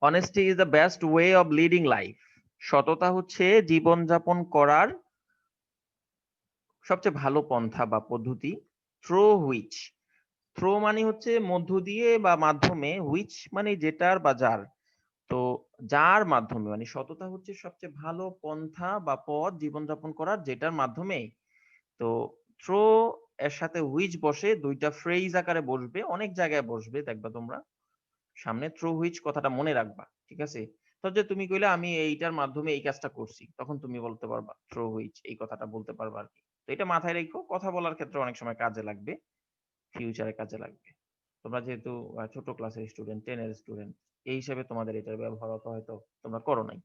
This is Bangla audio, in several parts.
Honesty is the best way of leading life. সততা হচ্ছে জীবনযাপন করার সবচেয়ে ভালো পন্থা বা পদ্ধতি। থ্রো হুইচ, থ্রো মানে হচ্ছে মধ্য দিয়ে বা মাধ্যমে, হুইচ মানে যেটার বা যার। তো যার মাধ্যমে মানে সততা হচ্ছে সবচেয়ে ভালো পন্থা বা পথ জীবনযাপন করার, যেটার মাধ্যমে। তো থ্রো এর সাথে হুইচ বসে, দুইটা ফ্রেজ আকারে বসবে, অনেক জায়গায় বসবে, দেখবা তোমরা সামনে। থ্রু হুইচ কথাটা মনে রাখবা, ঠিক আছে? তো যে তুমি কইলে আমি এইটার মাধ্যমে এই কাজটা করছি, তখন তুমি বলতে পারবা থ্রু হুইচ, এই কথাটা বলতে পারবা আর কি। তো এটা মাথায় রেখো, কথা বলার ক্ষেত্রে অনেক সময় কাজে লাগবে, ফিউচারে কাজে লাগবে। তোমরা যেহেতু ছোট ক্লাসের স্টুডেন্ট, 10 এর স্টুডেন্ট, এই হিসেবে তোমাদের এটার ব্যবহার হয়তো তোমরা করো নাই।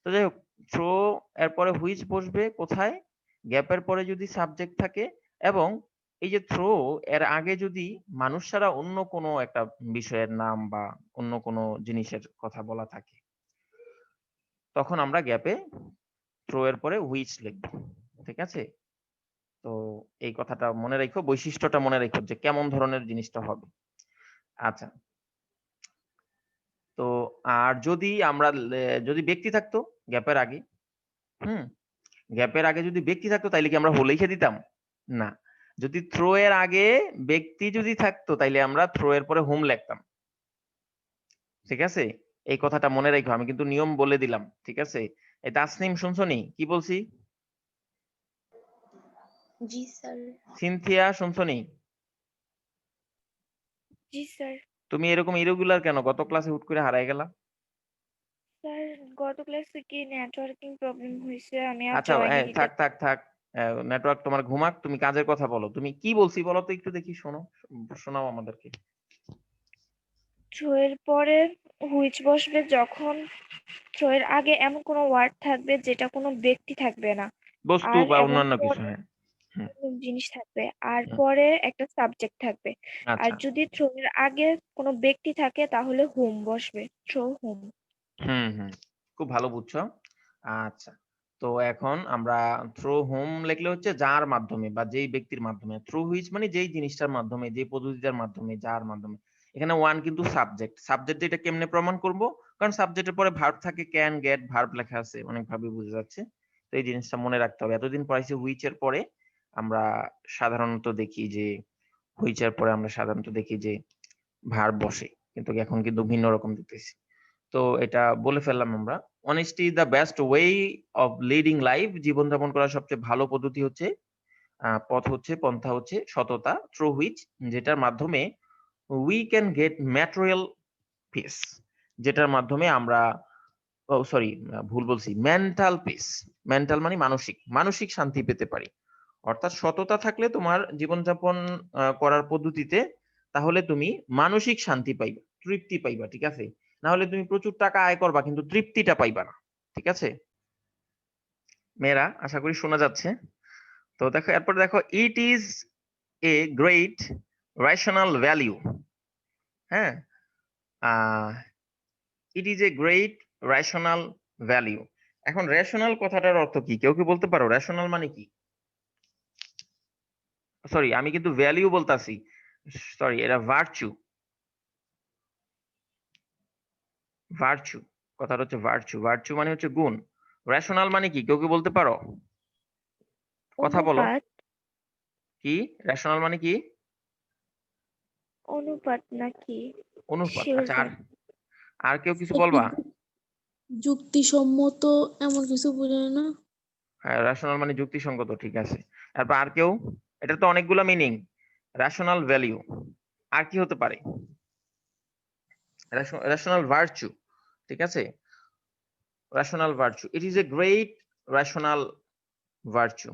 তো যাই হোক, থ্রো এরপরে হুইচ বসবে কোথায়? গ্যাপের পরে যদি সাবজেক্ট থাকে, এবং এই যে থ্রো এর আগে যদি মানুষ ছাড়া অন্য কোনো একটা বিষয়ের নাম বা অন্য কোনো জিনিসের কথা বলা থাকে, তখন আমরা গ্যাপে থ্রো এর পরে হুইচ লিখবো, ঠিক আছে? তো এই কথাটা মনে রেখো, বৈশিষ্ট্যটা মনে রেখো যে কেমন ধরনের জিনিসটা হবে। আচ্ছা, তো আর যদি আমরা যদি ব্যক্তি থাকতো গ্যাপের আগে, হুম, গ্যাপের আগে যদি ব্যক্তি থাকতো তাইলে কি আমরা হো লিখে দিতাম? না। যদি থ্রো এর আগে ব্যক্তি যদি থাকতো তাইলে আমরা থ্রো এর পরে হুম লিখতাম, ঠিক আছে? এই কথাটা মনে রাখো, আমি কিন্তু নিয়ম বলে দিলাম, ঠিক আছে? এই তাসনিম শুনছনি কি বলছি? জি স্যার। সিনথিয়া শুনছনি? জি স্যার। তুমি এরকম ইরেগুলার কেন? গত ক্লাসে হুট করে হারায় গেলা। স্যার, গত ক্লাসে কি নেটওয়ার্কিং প্রবলেম হয়েছে, আমি আর আচ্ছা, জয়েনই দিতে। থাক থাক থাক, নেটওয়ার্ক তোমার ঘুমাক, তুমি কাজের কথা বলো। তুমি কি বলছি বলো তো একটু দেখি, শোনো, শোনাও আমাদেরকে। থ্রো এর পরে হুইচ বসবে যখন থ্রো এর আগে এমন কোনো ওয়ার্ড থাকবে যেটা কোনো ব্যক্তি থাকবে না, বস্তু আর বা এবং অন্যান্য কিছু, পরে হ্যাঁ। হুম, কোনো জিনিস থাকবে, আর হুম, পরে একটা সাবজেক্ট থাকবে। আর আচ্ছা। যদি থ্রো এর আগে কোনো ব্যক্তি থাকে তাহলে হুম বসবে, থ্রো হুম। হুম, হুম, খুব ভালো বুঝছো। আচ্ছা, তো এখন আমরা থ্রু হোম লিখলে হচ্ছে যার মাধ্যমে বা যেই ব্যক্তির মাধ্যমে। থ্রু হুইচ মানে যেই জিনিসটার মাধ্যমে, যে পদ্ধতিটার মাধ্যমে, যার মাধ্যমে। এখানে ওয়ান কিন্তু সাবজেক্ট। সাবজেক্ট এটা কেমনে প্রমাণ করব? কারণ সাবজেক্টের পরে ভার্ব থাকে, ক্যান, গেট, ভার্ব লেখা আছে, অনেকভাবে বোঝা যাচ্ছে। তো এই জিনিসটা মনে রাখতে হবে। এতদিন পড়াইছি হুইচ এর পরে, আমরা সাধারণত দেখি যে হুইচ এর পরে আমরা সাধারণত দেখি যে ভার্ব বসে, কিন্তু এখন কিন্তু ভিন্ন রকম দেখতেছি। তো এটা বলে ফেললাম আমরা। Honesty is the best way of leading life. জীবনযাপন করার সবচেয়ে ভালো পদ্ধতি হচ্ছে, পথ হচ্ছে, পন্থা হচ্ছে সততা, থ্রু হুইচ, যেটার মাধ্যমে we can get material piece, যেটার মাধ্যমে আমরা, ও সরি, ভুল বলছি, মেন্টাল পিস। মেন্টাল মানে মানসিক, মানসিক শান্তি পেতে পারি। অর্থাৎ সততা থাকলে তোমার জীবনযাপন করার পদ্ধতিতে, তাহলে তুমি মানসিক শান্তি পাইবা, তৃপ্তি পাইবা, ঠিক আছে? না হলে তুমি প্রচুর টাকা আয় করবা কিন্তু তৃপ্তিটা পাইবা না, ঠিক আছে? মেয়েরা, আশা করি শোনা যাচ্ছে। তো দেখো, এরপর দেখো, it is a great rational value. হ্যাঁ, it is a great rational value. এখন রেশনাল কথাটার অর্থ কি? কেউ কি বলতে পারো রেশনাল মানে কি? সরি, আমি কিন্তু ভ্যালিউ বলতাছি, সরি, এটা ভার্চু। ভার্চু, কথাটা হচ্ছে ভার্চু। ভার্চু মানে হচ্ছে গুণ। রেশনাল মানে কি? কেউ কি বলতে পারো? কথা বলো। অনুপাত। কি? রেশনাল মানে কি? অনুপাত নাকি? অনুপাত। শিওর আচ্ছা, আর স্যার। আর কেউ কিছু একটু বলবা? যুক্তিসম্মত এমন কিছু বোঝায় না? হ্যাঁ, রেশনাল মানে যুক্তিসঙ্গত, ঠিক আছে। তারপর আর কেউ? এটা তো অনেকগুলো মিনিং। রেশনাল ভ্যালিউ, আর কি হতে পারে? রেশনাল ভার্চু, ঠিক আছে। Rational virtue, it is a great rational virtue,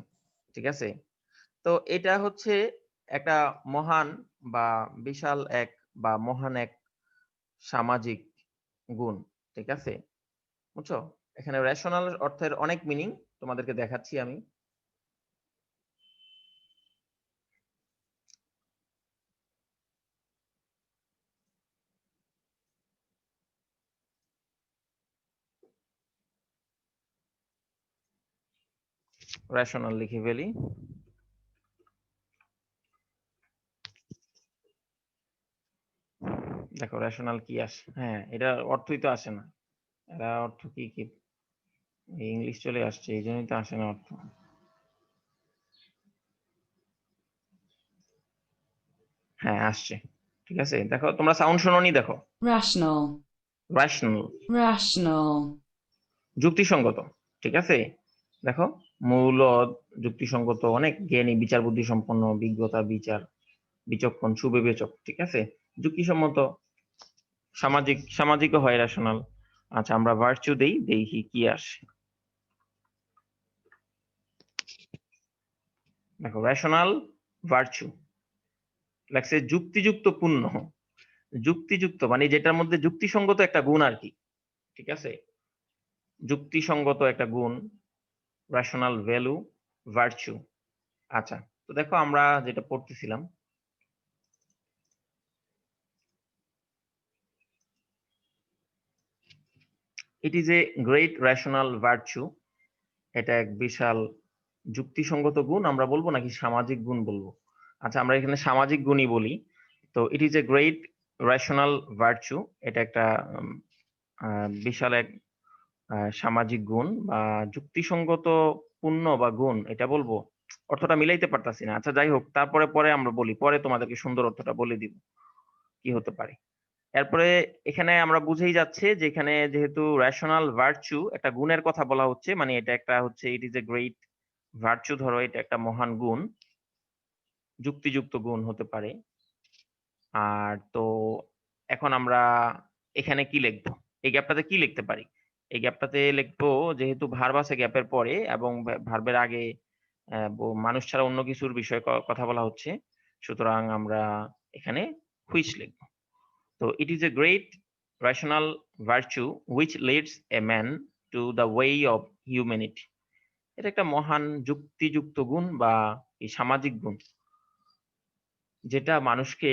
ঠিক আছে। তো এটা হচ্ছে একটা মহান বা বিশাল এক বা মহান এক সামাজিক গুণ, ঠিক আছে, বুঝছো? এখানে রেশনাল অর্থের অনেক মিনিং তোমাদেরকে দেখাচ্ছি আমি। রেশনাল লিখে ফেলি। দেখো রেশনাল কি আসে, হ্যাঁ এটা অর্থই তো আসে না, এরা অর্থ কি কি ইংলিশ চলে আসছে এই জন্যই তো আসে না অর্থ। হ্যাঁ আসছে, ঠিক আছে দেখো তোমরা সাউন্ড শোনোনি, দেখো rational, রেশনাল rational, যুক্তিসঙ্গত, ঠিক আছে দেখো মূল যুক্তিসঙ্গত, অনেক জ্ঞানী বিচার বুদ্ধি সম্পন্ন বিজ্ঞতা বিচার বিচক্ষণ সুবিবেচক, ঠিক আছে যুক্তিসম্মত, সামাজিকও হয় রেশনাল। আচ্ছা আমরা ভার্চু দেই, দেখি কি আসে। দেখো রেশনাল ভার্চু লাগছে যুক্তিযুক্তপূর্ণ, যুক্তিযুক্ত মানে যেটার মধ্যে যুক্তিসঙ্গত একটা গুণ আর কি, ঠিক আছে যুক্তিসঙ্গত একটা গুণ, রেশনাল ভ্যালু ভার্চু। আচ্ছা তো দেখো আমরা যেটা পড়তেছিলাম, it is a great rational virtue, এটা এক বিশাল যুক্তিসঙ্গত গুণ আমরা বলবো নাকি সামাজিক গুণ বলবো? আচ্ছা আমরা এখানে সামাজিক গুণই বলি। তো ইট is a great rational virtue, এটা একটা বিশাল এক সামাজিক গুণ বা যুক্তিসঙ্গত পূর্ণ বা গুণ এটা বলবো, অর্থটা মিলাইতে পারতাছি না। আচ্ছা যাই হোক, তারপরে পরে আমরা বলি, পরে তোমাদেরকে সুন্দর অর্থটা বলে দিব কি হতে পারে। এরপরে এখানে আমরা বুঝেই যাচ্ছে যে এখানে যেহেতু রেশনাল ভার্চু একটা গুণের কথা বলা হচ্ছে, মানে এটা একটা হচ্ছে ইট ইজ এ গ্রেট ভার্চু, ধরো এটা একটা মহান গুণ, যুক্তিযুক্ত গুণ হতে পারে। আর তো এখন আমরা এখানে কি লিখবো, এই গ্যাপটাতে কি লিখতে পারি? এই গ্যাপটাতে লিখবো যেহেতু ভার্ব আছে গ্যাপের পরে এবং ভার্বের আগে মানুষ ছাড়া অন্য কিছুর বিষয়ে কথা বলা হচ্ছে, সুতরাং আমরা এখানে হুইচ লিখবো। তো ইট is a great rational virtue which leads a man to the way of humanity, এটা একটা মহান যুক্তিযুক্ত গুণ বা এই সামাজিক গুণ যেটা মানুষকে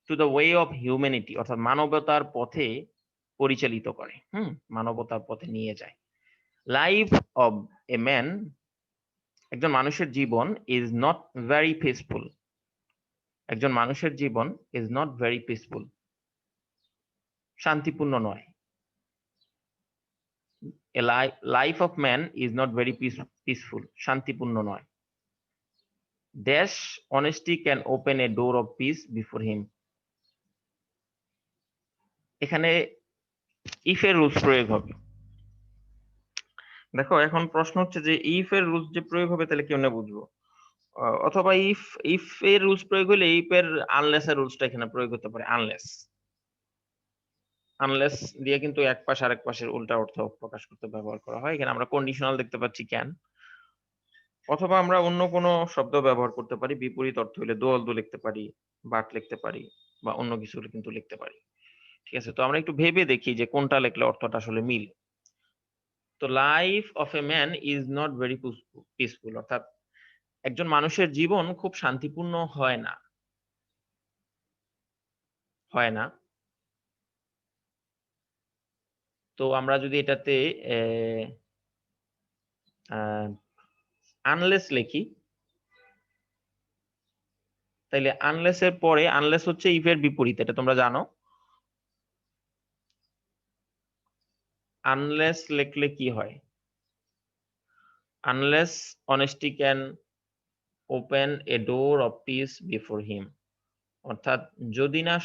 to the way of humanity অর্থাৎ মানবতার পথে পরিচালিত করে, মানবতার পথে নিয়ে যায়। লাইফ অফ এ ম্যান, একজন মানুষের জীবন ইজ নট ভেরি পিসফুল, একজন মানুষের জীবন ইজ নট ভেরি পিসফুল, শান্তিপূর্ণ নয়। A life of man is not very peaceful, শান্তিপূর্ণ নয়। Dash honesty can open a door of peace before him, এখানে ইফ এর রুলস প্রয়োগ হবে। দেখো এখন প্রশ্ন হচ্ছে যে ইফ এর রুলস যে প্রয়োগ হবে তাহলে কেমনে বুঝবো? অথবা ইফ ইফ এর রুলস প্রয়োগ হলে ইফ এর আনলেস এর রুলসটা এখানে প্রয়োগ হতে পারে। আনলেস আনলেস দিয়ে কিন্তু এক পাশ আরেক পাশের উল্টা অর্থ প্রকাশ করতে ব্যবহার করা হয়। এখানে আমরা কন্ডিশনাল দেখতে পাচ্ছি ক্যান, অথবা আমরা অন্য কোনো শব্দ ব্যবহার করতে পারি, বিপরীত অর্থ হলে দোল দো লিখতে পারি, বাট লিখতে পারি বা অন্য কিছু কিন্তু লিখতে পারি, ঠিক আছে। তো আমরা একটু ভেবে দেখি যে কোনটা লিখলে অর্থটা আসলে মিল। তো life of A man is not very peaceful, অর্থাৎ একজন মানুষের জীবন খুব শান্তিপূর্ণ হয় না, হয় না। তো আমরা যদি এটাতে আনলেস লিখি, তাইলে আনলেস এর পরে, আনলেস হচ্ছে ইফ এর বিপরীত, এটা তোমরা জানো। আনলেস লিখলে কি হয়? Unless honesty can open A door of piece before him, অর্থাৎ যদি না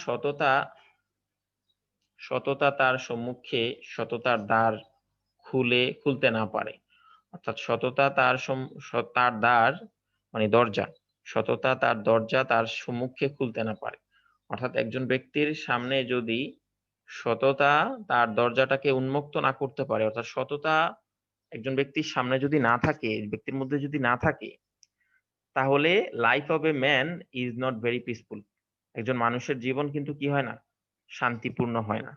সততা তার সম্মুখে সততার দ্বার খুলতে না পারে, অর্থাৎ সততা তার দ্বার মানে দরজা, সততা তার দরজা তার সম্মুখে খুলতে না পারে, অর্থাৎ একজন ব্যক্তির সামনে যদি সততা তার দরজাটাকে উন্মুক্ত না করতে পারে, অর্থাৎ সততা একজন ব্যক্তির সামনে যদি না থাকে, ব্যক্তির মধ্যে যদি না থাকে, তাহলে life of A man is not very peaceful, একজন মানুষের জীবন কিন্তু কি হয় না, শান্তিপূর্ণ হয় না।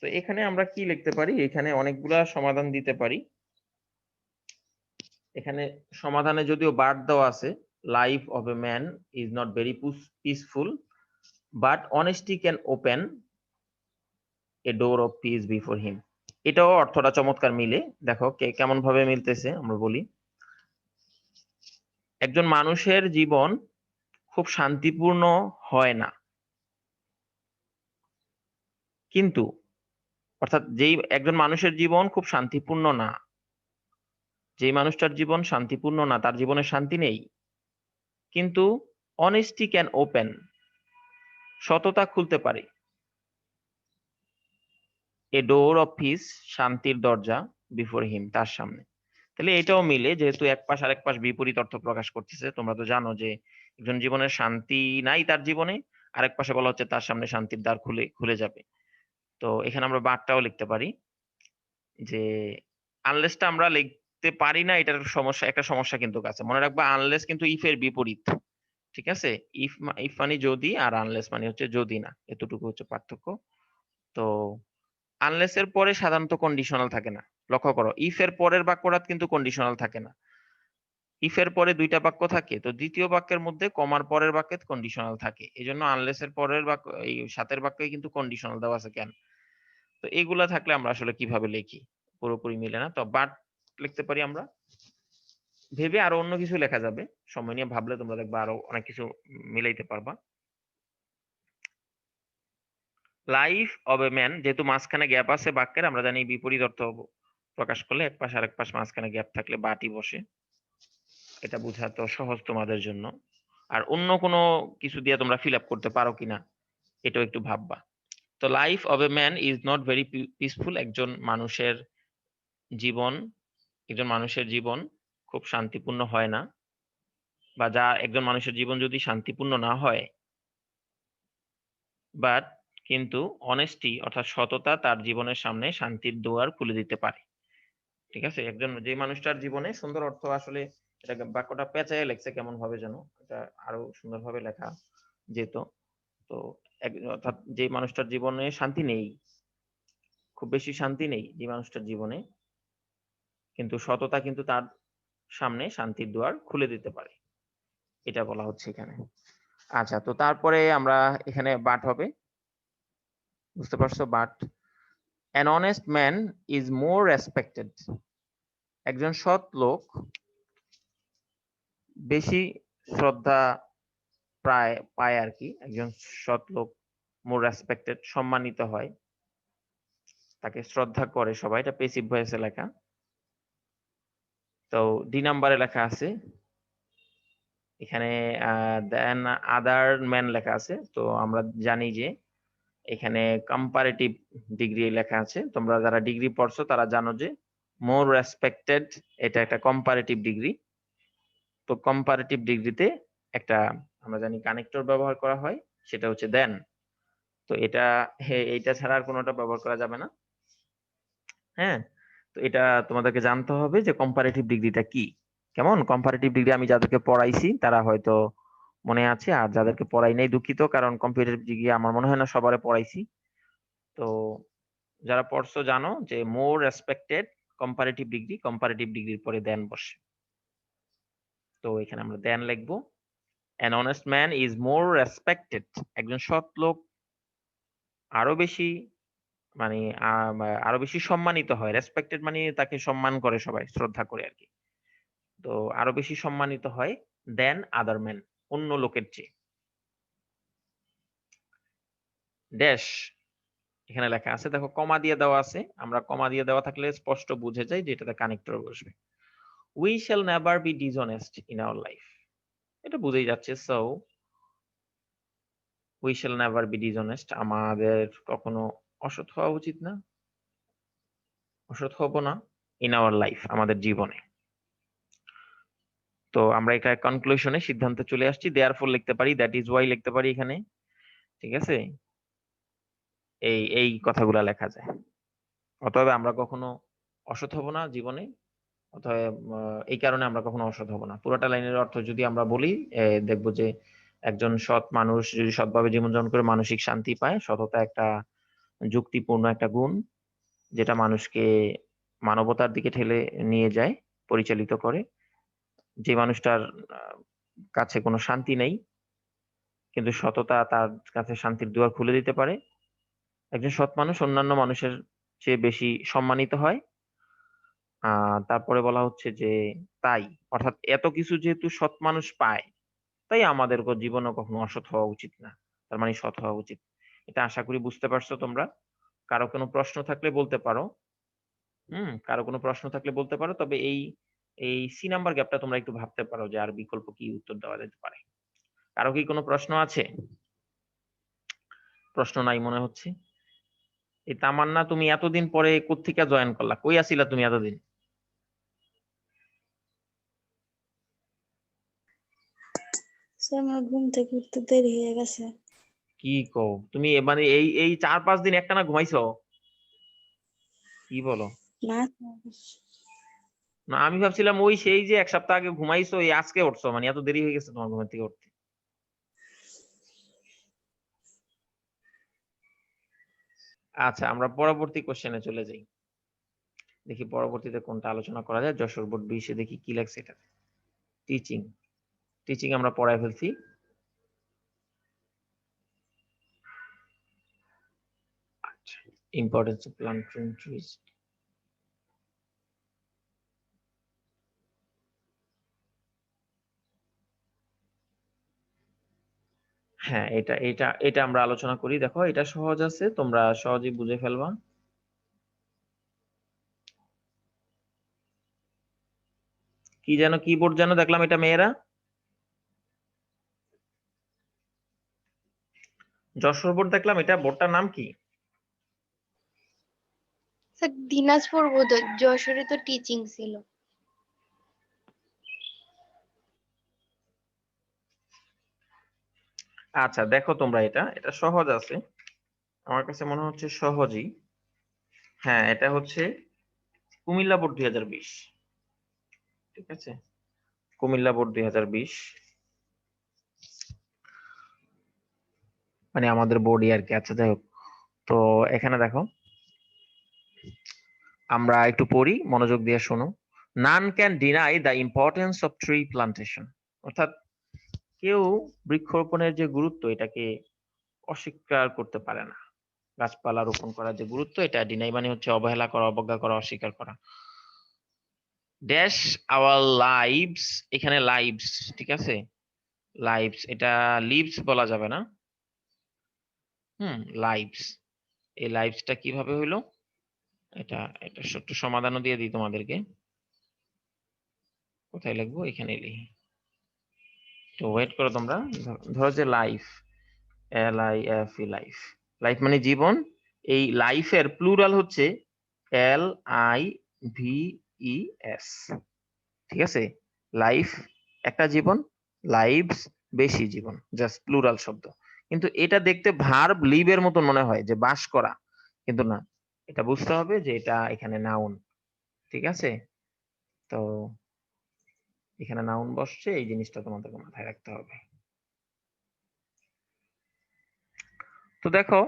তো এখানে আমরা কি লিখতে পারি? এখানে অনেকগুলা সমাধান দিতে পারি। এখানে সমাধানে যদিও বাট দেওয়া আছে, life of A man is not very peaceful but honesty can open A door of piece before him, এটাও অর্থটা চমৎকার মিলে। দেখো কেমন ভাবে মিলতেছে আমরা বলি। একজন মানুষের জীবন খুব শান্তিপূর্ণ হয় না, কিন্তু অর্থাৎ যেই একজন মানুষের জীবন খুব শান্তিপূর্ণ না, যেই মানুষটার জীবন শান্তিপূর্ণ না, তার জীবনে শান্তি নেই, কিন্তু অনেস্টি ক্যান ওপেন, সততা খুলতে পারে এ ডোর অফ পিস, শান্তির দরজা বিফোর হিম, তার সামনে। তাহলে এটাও মিলে, যেহেতু এক পাশ আরেক পাশ বিপরীত অর্থ প্রকাশ করতেছে। তোমরা তো জানো যে একজন জীবনের শান্তি নাই তার জীবনে, আরেক পাশে বলা হচ্ছে তার সামনে শান্তির দ্বার খুলে খুলে যাবে। তো এখানে আমরা বারটাও লিখতে পারি যে আনলেসটা আমরা লিখতে পারি না, এটার সমস্যা, একটা সমস্যা কিন্তু আছে। মনে রাখবা আনলেস কিন্তু ইফ এর বিপরীত, ঠিক আছে? ইফ ইফ মানে যদি, আর আনলেস মানে হচ্ছে যদি না, এতটুকু হচ্ছে পার্থক্য। তো আনলেস এর পরে সাধারণত কন্ডিশনাল থাকে না। লক্ষ্য করো, ইফ এর পরের বাক্যটা কিন্তু কন্ডিশনাল থাকে না। ইফ এর পরে দুইটা বাক্য থাকে, তো দ্বিতীয় বাক্যের মধ্যে কমার পরের বাক্যে কন্ডিশনাল থাকে। এই জন্য আনলেস এর পরের বাক্য, এই সাথের বাক্যে কিন্তু কন্ডিশনাল দেওয়া আছে কেন? তো এগুলা থাকলে আমরা আসলে কিভাবে লিখি? পুরোপুরি মিলে না। তো বাট লিখতে পারি আমরা। ভেবে আরো অন্য কিছু লেখা যাবে। সময় নিয়ে ভাবলে তোমরা দেখবা আরো অনেক কিছু মিলাইতে পারবা। লাইফ অব এ ম্যান, যেহেতু মাঝখানে গ্যাপ আছে বাক্যের, আমরা জানি বিপরীত অর্থ প্রকাশ করলে এক পাশ আরেক পাশ মাঝখানে গ্যাপ থাকলে বাটি বসে। এটা বোঝা তো সহজ তোমাদের জন্য। আর অন্য কোনো কিছু দিয়ে তোমরা ফিল আপ করতে পারো কিনা এটাও একটু ভাববা। তো life of a man is not very peaceful, জীবন একজন মানুষের জীবন খুব শান্তিপূর্ণ হয় না, বা যা একজন মানুষের জীবন যদি শান্তিপূর্ণ না হয়, বাট কিন্তু অনেস্টি অর্থাৎ সততা তার জীবনের সামনে শান্তির দুয়ার খুলে দিতে পারে। ঠিক আছে? একজন যে মানুষটার জীবনে, সুন্দর অর্থ আসলে এটা বাক্যটা পেঁচায় লেখছে কেমন ভাবে যেন, এটা আরো সুন্দরভাবে লেখা যেত। তো অর্থাৎ যে মানুষটার জীবনে শান্তি নেই, খুব বেশি শান্তি নেই যে মানুষটার জীবনে, কিন্তু সততা কিন্তু তার সামনে শান্তির দুয়ার খুলে দিতে পারে, এটা বলা হচ্ছে এখানে। আচ্ছা, তো তারপরে আমরা এখানে বাট হবে, বুঝতে পারছো? But an honest man is more respected, একজন সৎ লোক বেশি শ্রদ্ধা পায় আর কি। একজন সৎ লোক মোর রেসপেক্টেড, সম্মানিত হয়, তাকে শ্রদ্ধা করে সবাই। এটা পেসিভ ভয়েসে লেখা। তো ডি নাম্বারে লেখা আছে এখানে দেন আদার ম্যান লেখা আছে। তো আমরা জানি যে এখানে কম্পারেটিভ ডিগ্রি লেখা আছে। তোমরা যারা ডিগ্রি পড়ছো তারা জানো যে মোর রেসপেক্টেড এটা একটা কম্পারেটিভ ডিগ্রি। তো কম্পারেটিভ ডিগ্রিতে একটা, আমরা জানি কানেক্টর ব্যবহার করা হয়, সেটা হচ্ছে দেন। তো এটা এইটা ছাড়া আর কোনোটা ব্যবহার করা যাবে না। হ্যাঁ, তো এটা তোমাদেরকে জানতে হবে যে কম্পারেটিভ ডিগ্রিটা কি। কেমন কম্পারেটিভ ডিগ্রি আমি যাদেরকে পড়াইছি তারা হয়তো মনে আছে, আর যাদেরকে পড়াই নাই দুঃখিত, কারণ কম্পারেটিভ ডিগ্রি আমার মনে হয় না সবারে পড়াইছি। তো যারা পড়ছো জানো যে মোর রেসপেক্টেড কম্পারেটিভ ডিগ্রির পরে দেন বসে। তো এখানে আমরা দেন লিখবো। an honest man is more respected, একজন সৎ লোক আরো বেশি, মানে আরো বেশি সম্মানিত হয়। রেসপেক্টেড মানে তাকে সম্মান করে সবাই, শ্রদ্ধা করে আর কি। তো আরো বেশি সম্মানিত হয় দেন আদার ম্যান, অন্য লোকের চেয়ে। ড্যাশ এখানে লেখা আছে, দেখো কমা দিয়ে দেওয়া আছে। আমরা কমা দিয়ে দেওয়া থাকলে স্পষ্ট বুঝে যাই যে এটাতে কানেক্টর বসবে। We shall never be dishonest in our life, এটা বুঝেই যাচ্ছে। So we shall never be dishonest, আমাদের কখনো অসৎ হওয়া উচিত না, অসৎ হব না ইন আওয়ার লাইফ, আমাদের জীবনে। তো আমরা এটা কনক্লুশনে সিদ্ধান্তে চলে আসছি। দেয়ারফর লিখতে পারি, দ্যাট ইজ ওয়াই লিখতে পারি এখানে। ঠিক আছে? এই কথাগুলা লেখা যায়। অতএব আমরা কখনো অসৎ হব না জীবনে, অতএব এই কারণে আমরা কখনো অসৎ হব না। পুরোটা লাইনের অর্থ যদি আমরা বলি, দেখবো যে একজন সৎ মানুষ যদি সৎভাবে জীবনযাপন করে মানসিক শান্তি পায়। সততা একটা যুক্তিপূর্ণ একটা গুণ, যেটা মানুষকে মানবতার দিকে ঠেলে নিয়ে যায়, পরিচালিত করে। যে মানুষটার কাছে কোনো শান্তি নেই, কিন্তু সততা তার কাছে শান্তির দুয়ার খুলে দিতে পারে। একজন সৎ মানুষ অন্যান্য মানুষের চেয়ে বেশি সম্মানিত হয়। তারপরে বলা হচ্ছে যে তাই, অর্থাৎ এত কিছু যেহেতু সৎ মানুষ পায়, তাই আমাদের জীবনে কখনো অসৎ হওয়া উচিত না, তার মানে সৎ হওয়া উচিত। এটা আশা করি বুঝতে পারছো তোমরা। কারো কোনো প্রশ্ন থাকলে বলতে পারো। কারো কোনো প্রশ্ন থাকলে বলতে পারো, তবে এই সি নাম্বার গ্যাপটা তোমরা একটু ভাবতে পারো যে আর বিকল্প কি উত্তর দেওয়া যেতে পারে। কারো কি কোনো প্রশ্ন আছে? প্রশ্ন নাই মনে হচ্ছে। এই তামান্না, তুমি এতদিন পরে কোত্থেকে জয়েন করলা? কই আছিলা তুমি এতদিন? স্যার আমার ঘুম থেকে উঠতে দেরি হয়ে গেছে। কি কও তুমি? মানে এই 4-5 দিন একটানা ঘুমাইছো? কি বলো? না না, আমি ভাবছিলাম ওই সেই যে 1 সপ্তাহ আগে ঘুমাইছো, এই আজকে উঠছো, মানে এত দেরি হয়ে গেছে তোমার ঘুম থেকে উঠতে। আচ্ছা, আমরা পরবর্তী কোশ্চেনে চলে যাই। দেখি পরবর্তীতে কোনটা আলোচনা করা যায়। যশোর বোর্ড 20-এ দেখি কি লাগছে এটা। টিচিং টিচিং আমরা পড়ায় ফেলছি। আচ্ছা, ইম্পর্টেন্স অফ প্লান্টেশন ট্রিজ। হ্যাঁ, এটা আমরা আলোচনা করি। দেখো, এটা সহজ আছে, তোমরা সহজেই বুঝে ফেলবা। কি যেন, কিবোর্ড যেন দেখলাম, এটা মেয়েরা? যশোর বোর্ড দেখলাম, এটা বোর্ডটার নাম কি? স্যার দিনাজপুর বোধহয়, যশোরে তো টিচিং ছিল। আচ্ছা, দেখো তোমরা, এটা সহজ আছে, আমার কাছে মনে হচ্ছে সহজই। হ্যাঁ, এটা হচ্ছে কুমিল্লা বোর্ড 2020। ঠিক আছে, কুমিল্লা বোর্ড 2020, মানে আমাদের বোর্ডই আর কি। আচ্ছা, যাই হোক, তো এখানে দেখো, আমরা একটু পড়ি, মনোযোগ দিয়ে শোনো। নান can deny the importance of tree plantation. অর্থাৎ কেউ বৃক্ষরোপণের যে গুরুত্ব, এটাকে অস্বীকার করতে পারে না। গাছপালা রোপণ করার যে গুরুত্ব, এটা ডিনাই মানে হচ্ছে অবহেলা করা, অবজ্ঞা করা, অস্বীকার করা। ড্যাশ আওয়ার লাইভস, এখানে লাইভস, ঠিক আছে, লাইভস, এটা লিভস বলা যাবে না। লাইভস, এই লাইভসটা কিভাবে হইলো, এটা এটা একটু সমাধানও দিয়ে দিই তোমাদেরকে। কোথায় লিখবো? এখানে লিখি, তো ওয়েট করো তোমরা। ধরো যে লাইফ, LIFE, লাইফ, লাইফ মানে জীবন। এই লাইফের প্লুরাল হচ্ছে LIVES। ঠিক আছে, লাইফ একটা জীবন, লাইভস বেশি জীবন, জাস্ট প্লুরাল শব্দ। কিন্তু এটা দেখতে ভার্ব লিভের মতন মনে হয়, যে বাস করা, কিন্তু না। এটা বুঝতে হবে যে এটা এখানে নাউন। ঠিক আছে, তো এখানে নাউন বসছে, এই জিনিসটা তোমাদেরকে মাথায় রাখতে হবে। তো দেখো,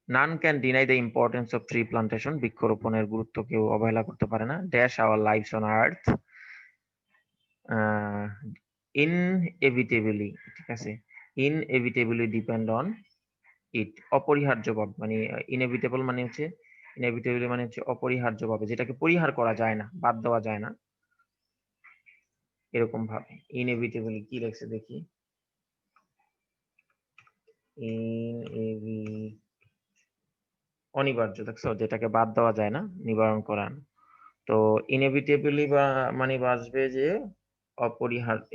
none can deny the importance of tree plantation, বৃক্ষরোপণের গুরুত্ব কেউ অবহেলা করতে পারে না। Dash our lives on earth inevitably, ঠিক আছে, ইনএভিটেবলি ডিপেন্ড অন ইট, অপরিহার্যভাবে, মানে ইনএভিটেবল মানে হচ্ছে, ইনএভিটেবলি মানে হচ্ছে অপরিহার্যভাবে, যেটাকে পরিহার করা যায় না, বাদ দেওয়া যায় না, এরকম ভাবে। ইনএভিটেবলি কি লেখছে দেখি, অনিবার্য, দেখছো, যেটাকে বাদ দেওয়া যায় না, নিবারণ করান। তো ইনএভিটেবলি বা মানে বাঁচবে যে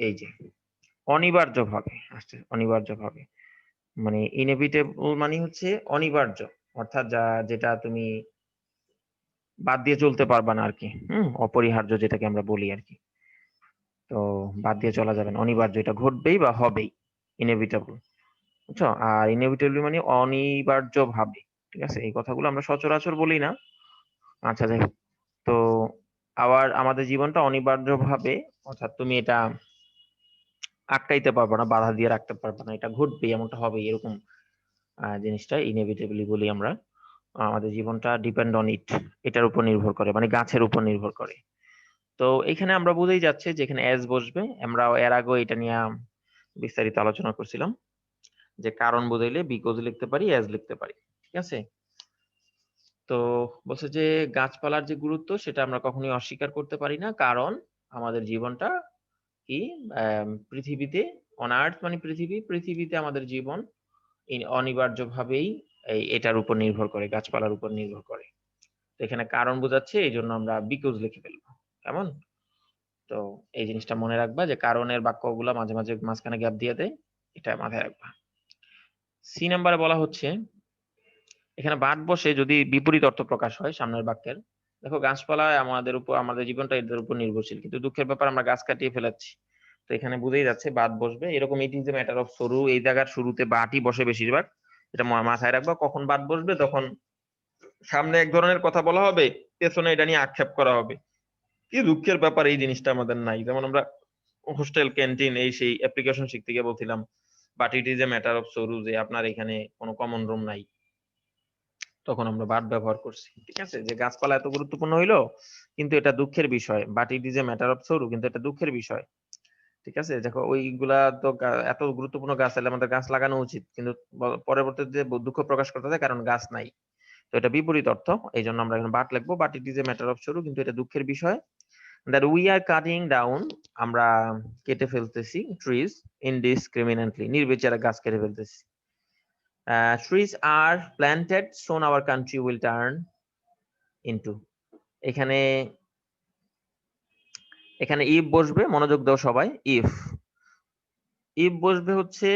এই যে অনিবার্য ভাবে আসছে, অনিবার্য ভাবে, মানে ইনএভিটেবল মানে হচ্ছে অনিবার্য, অর্থাৎ যেটা তুমি বাদ দিয়ে চলতে পারবা না আর কি। অপরিহার্য যেটাকে আমরা বলি আর কি, তো বাদ দিয়ে চলা যাবে না, অনিবার্য, এটা ঘটবেই বা হবেই, ইনএভিটেবল, বুঝছো? আর ইনএভিটেবলি মানে অনিবার্য ভাবে, ঠিক আছে, এই কথাগুলো আমরা সচরাচর বলি না। আচ্ছা, যাই হোক, তো আবার আমাদের জীবনটা অনিবার্য ভাবে, অর্থাৎ তুমি এটা আটকাইতে পারবে না, বাধা দিয়ে রাখতে পারবে না, এটা ঘটবে, এমনটা হবে, এরকম জিনিসটা ইনএভিটেবলি বলি আমরা। আমাদের জীবনটা ডিপেন্ড অন ইট, এটার উপর নির্ভর করে, মানে গাছের উপর নির্ভর করে। তো এখানে আমরা বুঝেই যাচ্ছে যে এখানে এজ বসবে। আমরা এর আগে এটা নিয়ে বিস্তারিত আলোচনা করছিলাম, যে কারণ বুঝাইলে বিকজ লিখতে পারি, এজ লিখতে পারি। ঠিক আছে, তো বলছে যে গাছপালার যে গুরুত্ব, সেটা আমরা কখনোই অস্বীকার করতে পারি না, কারণ আমাদের জীবনটা কি, পৃথিবীতে, অন আর্থ মানে পৃথিবীতে আমাদের জীবন অনিবার্যভাবেই এটার উপর নির্ভর করে, গাছপালার উপর নির্ভর করে। তো এখানে কারণ বোঝাচ্ছে, এই জন্য আমরা বিকজ লিখে ফেলবো। কেমন? তো এই জিনিসটা মনে রাখবা যে কারণের বাক্যগুলা মাঝে মাঝে মাঝখানে গ্যাপ দিয়ে দেয়, এটা মাথায় রাখবা। সি নাম্বারে বলা হচ্ছে এখানে বাদ বসে যদি বিপরীত অর্থ প্রকাশ হয় সামনের বাক্যের। দেখো গাছপালা আমাদের উপর, আমাদের জীবনটা এদের উপর নির্ভরশীল, কিন্তু দুঃখের ব্যাপার আমরা গাছ কাটিয়ে ফেলাচ্ছি। তো এখানে বুঝেই যাচ্ছে বাদ বসবে। এরকম ইট ইজ এ ম্যাটার অফ সরু, এই জায়গার শুরুতে বাটি বসে বেশিরভাগ, এটা মাথায় রাখবা। কখন বাদ বসবে? তখন সামনে এক ধরনের কথা বলা হবে, পেছনে এটা নিয়ে আক্ষেপ করা হবে। কি দুঃখের ব্যাপার, এই জিনিসটা আমাদের নাই। যেমন আমরা হোস্টেল ক্যান্টিন এই সেই অ্যাপ্লিকেশন শিখতে গিয়ে বলছিলাম, but it is a matter of সরু, যে আপনার এখানে কোনো কমন রুম নাই, তখন আমরা বাট ব্যবহার করছি। ঠিক আছে, যে গাছপালা এত গুরুত্বপূর্ণ হইলো, কিন্তু এটা দুঃখের বিষয়। But it is a matter of sorrow, কিন্তু এটা দুঃখের বিষয়। ঠিক আছে, দেখো ওইগুলা তো এত গুরুত্বপূর্ণ গাছ, তাহলে আমাদের গাছ লাগানো উচিত, কিন্তু পরবর্তীতে যে দুঃখ প্রকাশ করতে হয় কারণ গাছ নাই। তো এটা বিপরীত অর্থ, এই জন্য আমরা এখানে বাট লিখবো। But it is a matter of sorrow, কিন্তু এটা দুঃখের বিষয়। That we are cutting down, আমরা কেটে ফেলতেছি, ট্রিজ ইনডিসক্রিমিনেটলি, নির্বিচারে গাছ কেটে ফেলতেছি। Trees are planted soon our country will turn into, এখানে এখানে ইফ বসবে, মনোযোগ দাও সবাই। ইফ ইফ বসবে হচ্ছে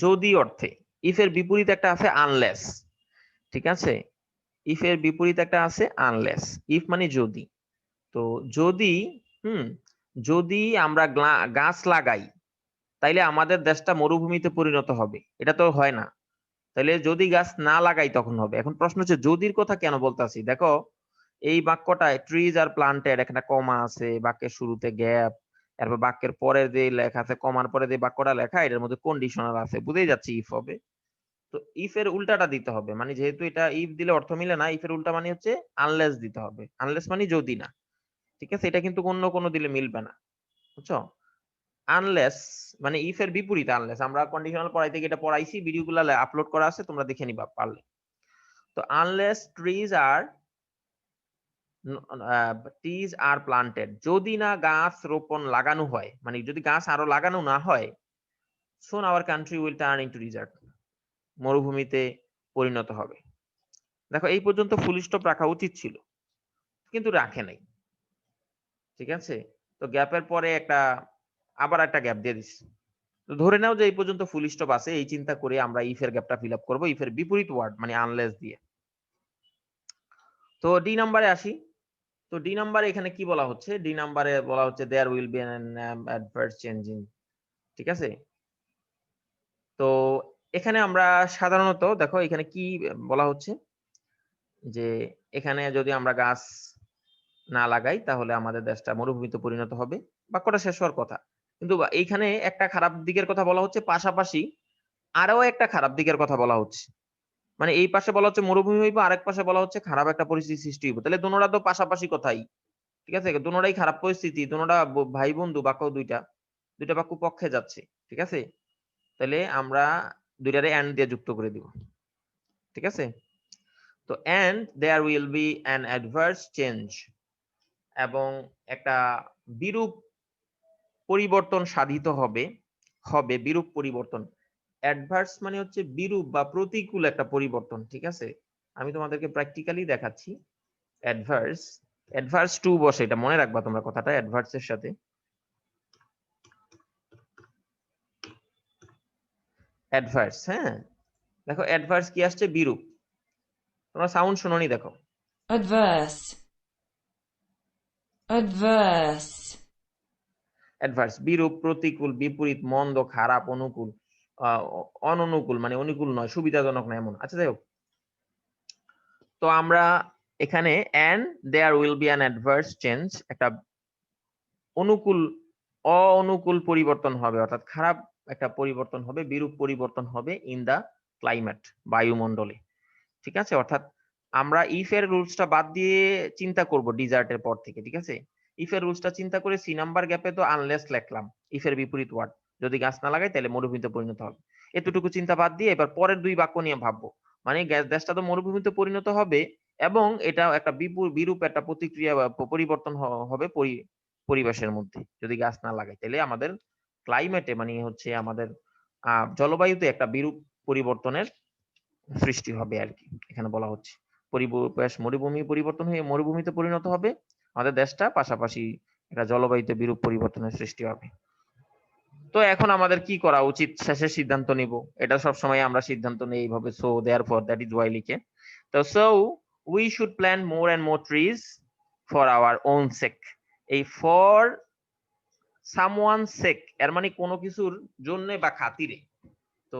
যদি অর্থে। ইফ এর বিপরীত একটা আছে আনলেস। ঠিক আছে, ইফ এর বিপরীত একটা আছে আনলেস। ইফ মানে যদি। তো যদি যদি আমরা গাছ লাগাই, তাইলে আমাদের দেশটা মরুভূমিতে পরিণত হবে, এটা তো হয় না। তাহলে যদি গাছ না লাগাই তখন হবে। এখন প্রশ্ন হচ্ছে যদির কথা কেন বলতাছি। দেখো এই বাক্যটায় ট্রিজ আর প্লান্টেড, এখানে কমা আছে, বাক্যের শুরুতে গ্যাপ, এরপর বাক্যের পরে যে লেখা আছে, কমার পরে যে বাক্যটা লেখা, এটার মধ্যে কন্ডিশনাল আছে, বুঝেই যাচ্ছে ইফ হবে। তো ইফ এর উল্টাটা দিতে হবে, মানে যেহেতু এটা ইফ দিলে অর্থ মিলে না, ইফ এর উল্টা মানে হচ্ছে আনলেস দিতে হবে। আনলেস মানে যদি না। ঠিক আছে, এটা কিন্তু অন্য কোনো দিলে মিলবে না, বুঝছো? আনলেস মানে ইফ এর বিপরীত আনলেস। আমরা কন্ডিশনাল পড়াইতে গিয়ে এটা পড়াইছি, ভিডিওগুলো আপলোড করা আছে, তোমরা দেখে নিবা পারলে। তো আনলেস ট্রিজ আর প্লান্টেড, যদি না গাছ রোপণ লাগানো হয়, মানে যদি গাছ আরো লাগানো না হয়, soon our country will turn into desert, মরুভূমিতে পরিণত হবে। দেখো এই পর্যন্ত ফুল স্টপ রাখা উচিত ছিল, কিন্তু রাখে নাই। ঠিক আছে, তো গ্যাপের পরে আবার একটা গ্যাপ দিয়ে দিচ্ছি। তো ধরে নাও যে এই পর্যন্ত ফুল স্টপ আছে, এই চিন্তা করে আমরা ইফ এর গ্যাপটা ফিল আপ করবো ইফ এর বিপরীত ওয়ার্ড মানে আনলেস দিয়ে। তো ডি নাম্বারে আসি। তো ডি নাম্বারে এখানে কি বলা হচ্ছে? ডি নাম্বারে বলা হচ্ছে there will be an adverse changing. ঠিক আছে, তো এখানে আমরা সাধারণত দেখো এখানে কি বলা হচ্ছে, যে এখানে যদি আমরা গাছ না লাগাই তাহলে আমাদের দেশটা মরুভূমিতে পরিণত হবে, বাক্যটা শেষ হওয়ার কথা। কিন্তু এইখানে একটা খারাপ দিকের কথা বলা হচ্ছে, পাশাপাশি আরো একটা খারাপ দিকের কথা বলা হচ্ছে। মানে এই পাশে বলা হচ্ছে মরুভূমি হইব, আরেক পাশে বলা হচ্ছে খারাপ একটা পরিস্থিতি সৃষ্টি হইব। তাহলে দুনোটা তো পাশাপাশি কথাই। ঠিক আছে, দুনোটাই খারাপ পরিস্থিতি, দুনোটা ভাই বন্ধু বাক্য, দুইটা বাক্য পক্ষে যাচ্ছে। ঠিক আছে, তাহলে আমরা দুইটারে এন্ড দিয়ে যুক্ত করে দিব। ঠিক আছে, তো and there will be an adverse change, এবং একটা বিরূপ পরিবর্তন সাধিত হবে। বিরূপ পরিবর্তন। অ্যাডভার্স মানে হচ্ছে বিরূপ বা প্রতিকূল একটা পরিবর্তন। ঠিক আছে, আমি তোমাদেরকে প্র্যাকটিক্যালি দেখাচ্ছি। অ্যাডভার্স টু বসে, এটা মনে রাখবা তোমরা কথাটা, অ্যাডভার্স এর সাথে অ্যাডভার্স। হ্যাঁ, দেখো অ্যাডভার্স কি আসছে? বিরূপ। তোমরা সাউন্ড শুনোনি, দেখো adverse, adverse, অ্যাডভার্স বিরূপ, প্রতিকূল, বিপরীত, মন্দ, খারাপ, অনুকূল, অননুকূল মানে অনুকূল নয়, সুবিধাজনক না, এমন। আচ্ছা যাই হোক, তো আমরা এখানে and there will be an adverse change, একটা অনুকূল অনুকূল পরিবর্তন হবে, অর্থাৎ খারাপ একটা পরিবর্তন হবে, বিরূপ পরিবর্তন হবে ইন দা ক্লাইমেট, বায়ুমণ্ডলে। ঠিক আছে, অর্থাৎ আমরা ইফ এর রুলসটা বাদ দিয়ে চিন্তা করব ডিজার্টের পর থেকে। ঠিক আছে, ইফ এর রুলসটা চিন্তা করে সি নাম্বার গ্যাপে তো আনলেস লিখলাম, ইফ এর বিপরীত ওয়ার্ড, যদি গাছ না লাগাই তাহলে মরুভূমিতে পরিণত হবে। এতটুকু চিন্তা বাদ দিয়ে এবার পরের দুই বাক্য নিয়ে ভাববো, মানে দেশটা তো মরুভূমিতে পরিণত হবে, এবং এটা একটা বিরূপ একটা প্রতিক্রিয়া বা পরিবর্তন হবে পরিবেশের মধ্যে যদি গাছ না লাগাই। তাহলে আমাদের ক্লাইমেটে মানে হচ্ছে আমাদের জলবায়ুতে একটা বিরূপ পরিবর্তনের সৃষ্টি হবে আর কি এখানে বলা হচ্ছে। পরিবেশ মরুভূমি পরিবর্তন হয়ে মরুভূমিতে পরিণত হবে, আমাদের দেশটা পাশাপাশি একটা জলবায়ুতে বিরূপ পরিবর্তনের সৃষ্টি হবে। তো এখন আমাদের কি করা উচিত শেষে সিদ্ধান্ত নিব, এটা সবসময় আমরা সিদ্ধান্ত নেই এইভাবে, so therefore that is why লিখে। তো so we should plant more and more trees for our own sake. এই ফর সামওয়ান সেক এর মানে কোনো কিছুর জন্য বা খাতিরে। তো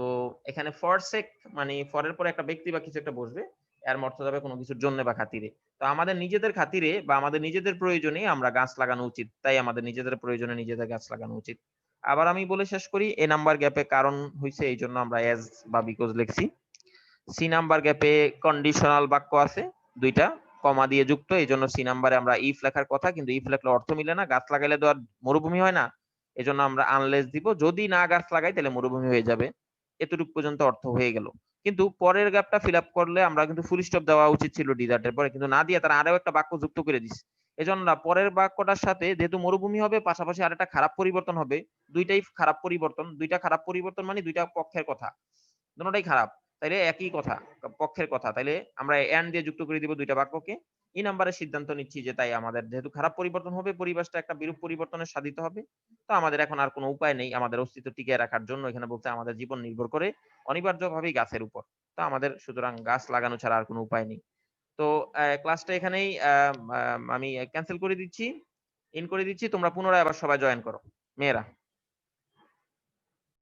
এখানে ফর সেক মানে ফরের পরে একটা ব্যক্তি বা কিছু একটা বসবে, এর অর্থ যাবে কোনো কিছুর জন্য বা খাতিরে। তো আমাদের নিজেদের খাতিরে বা আমাদের নিজেদের প্রয়োজনে আমরা গাছ লাগানো উচিত, তাই আমাদের নিজেদের প্রয়োজনে নিজেদের গাছ লাগানো উচিত। আবার আমি বলে শেষ করি, এ নাম্বার গ্যাপে কারণ হইছে এই জন্য আমরা এজ বা বিকজ লিখছি। সি নাম্বার গ্যাপে কন্ডিশনাল বাক্য আছে দুইটা কমা দিয়ে যুক্ত, এই জন্য সি নাম্বারে আমরা ইফ লেখার কথা, কিন্তু ইফ লেখলে অর্থ মিলে না, গাছ লাগাইলে তো আর মরুভূমি হয় না, এজন্য আমরা আনলেস দিব, যদি না গাছ লাগাই তাহলে মরুভূমি হয়ে যাবে। এতটুকু পর্যন্ত অর্থ হয়ে গেল। কিন্তু পরের গ্যাপটা ফিল আপ করলে আমরা কিন্তু ফুল স্টপ দেওয়া উচিত ছিল ডিজার্টের পরে, কিন্তু না দিয়ে তারা আরো একটা বাক্য যুক্ত করে দিচ্ছে। এজন্য না, পরের বাক্যটার সাথে যেহেতু মরুভূমি হবে পাশাপাশি আরেকটা খারাপ পরিবর্তন হবে, দুইটাই খারাপ পরিবর্তন, দুইটা খারাপ পরিবর্তন মানে দুইটা পক্ষের কথা, দুটোটাই খারাপ, তাইলে একই কথা পক্ষের কথা, তাইলে আমরা এন্ড দিয়ে যুক্ত করে দিব দুইটা বাক্যকে। এই নাম্বারে সিদ্ধান্ত নিচ্ছি যে তাই আমাদের যেহেতু খারাপ পরিবর্তন হবে, পরিবেশটা একটা বিরূপ পরিবর্তনের সাধিত হবে, তো আমাদের এখন আর কোনো উপায় নেই আমাদের অস্তিত্ব টিকিয়ে রাখার জন্য। এখানে বলতে আমাদের জীবন নির্ভর করে অনিবার্যভাবেই গাছের উপর, তো আমাদের সুতরাং গাছ লাগানো ছাড়া আর কোনো উপায় নেই। তো ক্লাসটা এখানেই আমি ক্যান্সেল করে দিচ্ছি, ইন করে দিচ্ছি, তোমরা পুনরায় আবার সবাই জয়েন করো মেয়েরা।